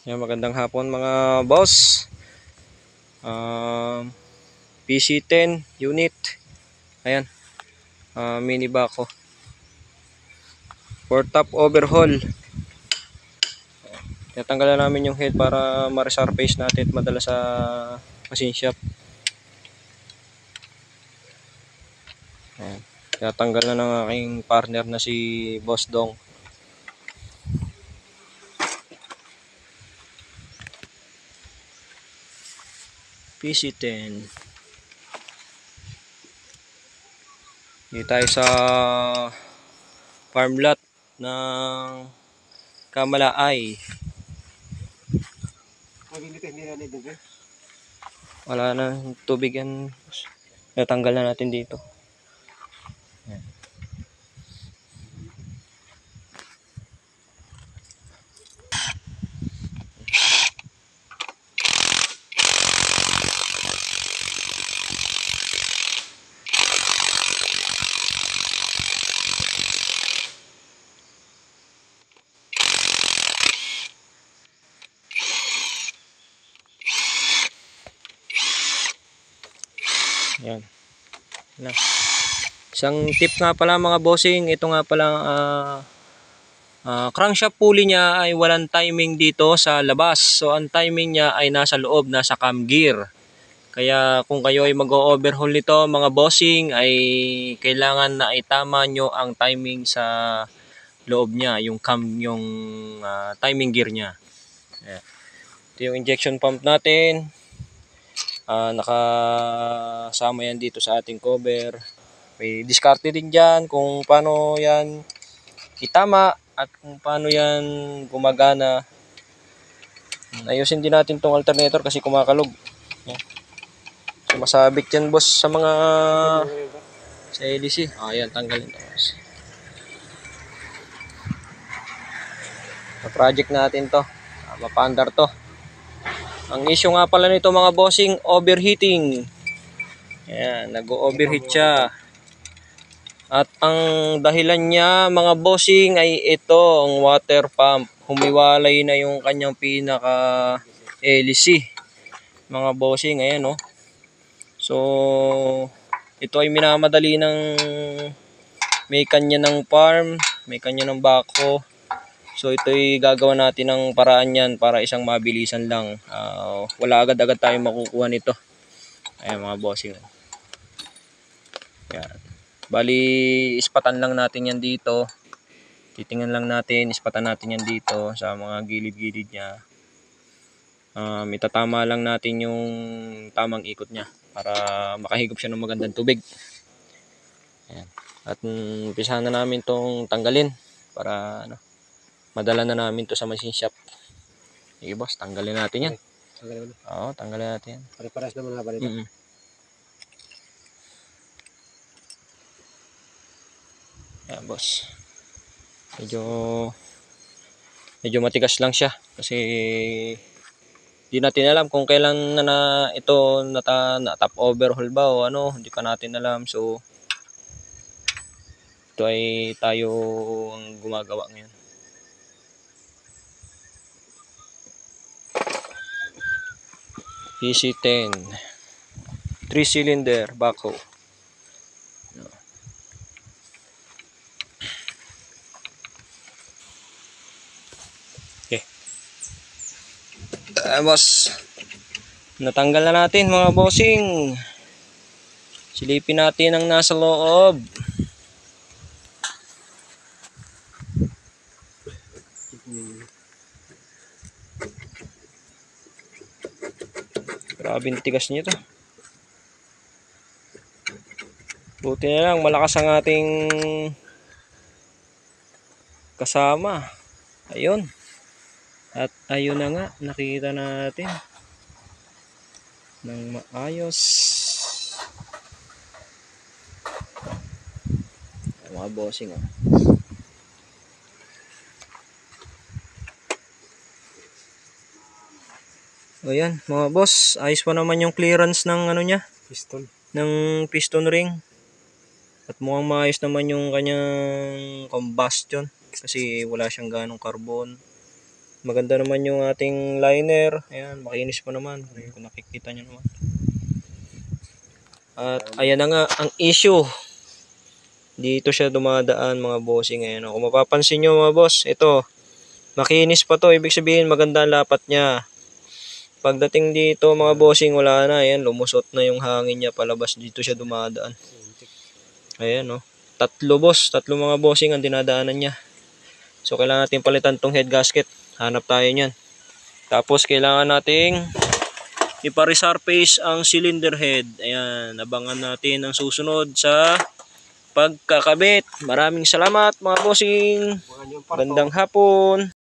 Yan, magandang hapon mga boss. PC10 unit. Ayan. Mini backhoe. For top overhaul. Tatanggalan namin yung head para ma-resurface natin at madala sa machine shop. Ayan. Tatanggal na ng aking partner na si Boss Dong. PC10. Dito tayo sa farm lot ng Kamalaay. Wala na tubig yan. Natanggal na natin dito. Ayan. Yan. Na. Isang tip nga pala mga bossing, ito nga pala crankshaft pulley niya ay walang timing dito sa labas. So ang timing niya ay nasa loob, nasa cam gear. Kaya kung kayo ay mag-overhaul nito mga bossing ay kailangan na itama nyo ang timing sa loob niya, yung cam, yung timing gear niya. Ayan. Ito yung injection pump natin. Nakasama yan dito sa ating cover. May diskarte din dyan kung paano yan itama at kung paano yan gumagana. Ayusin din natin tong alternator kasi kumakalog. So, masabit yan boss sa mga sa LC. Ayan, tanggalin to. Sa project natin to, mapandar to. Ang issue nga pala nito mga bossing, overheating. Ayan, nag-overheat siya. At ang dahilan niya mga bossing ay ito, ang water pump. Humiwalay na yung kanyang pinaka LC. Mga bossing, ayan no. So, ito ay minamadali ng may kanya ng farm, may kanya ng backhoe. So ito'y gagawa natin ng paraan yan para isang mabilisan lang. Wala agad-agad tayong makukuha nito. Ayan mga bossing. Yan. Bali, ispatan lang natin yan dito. Titingnan lang natin, ispatan natin yan dito sa mga gilid-gilid niya. Itatama lang natin yung tamang ikot niya para makahigop siya ng magandang tubig. Ayan. At umpisahan na namin tong tanggalin para madala na namin to sa machine shop. Sige boss, tanggalin natin yan. Tanggalin mo? Oo, tanggalin natin yan. Pare-paras naman haba nito. Yan boss. Medyo matigas lang siya kasi di natin alam kung kailan na ito na top overhaul ba o ano, hindi pa natin alam. So ito ay tayo ang gumagawa ngayon. PC10 3-cylinder backhoe. Okay. Boss, natanggal na natin mga bossing. Silipin natin ang nasa loob. Grabe ang tigas nito. Buti na lang malakas ang ating kasama. Ayun. At ayun na nga, nakita natin ng maayos. Mga bossing oh. Ayan mga boss, ayos pa naman yung clearance ng ano niya, piston, ng piston ring. At mukhang maayos naman yung kanyang combustion kasi wala siyang ganong carbon. Maganda naman yung ating liner. Ayan, makinis pa naman. Kung nakikita nyo naman. At ayan na nga ang issue. Dito siya dumadaan mga bossing. Ayan, kung mapapansin nyo mga boss, ito, makinis pa to. Ibig sabihin maganda ang lapat niya. Pagdating dito mga bossing, wala na. Ayan, lumusot na yung hangin niya palabas. Dito siya dumadaan. Ayan, no. Tatlo mga bossing ang dinadaanan niya. So kailangan natin palitan tong head gasket. Hanap tayo niyan. Tapos kailangan nating ipa-resurface ang cylinder head. Ayan, abangan natin ang susunod sa pagkakabit. Maraming salamat mga bossing. Gandang hapon.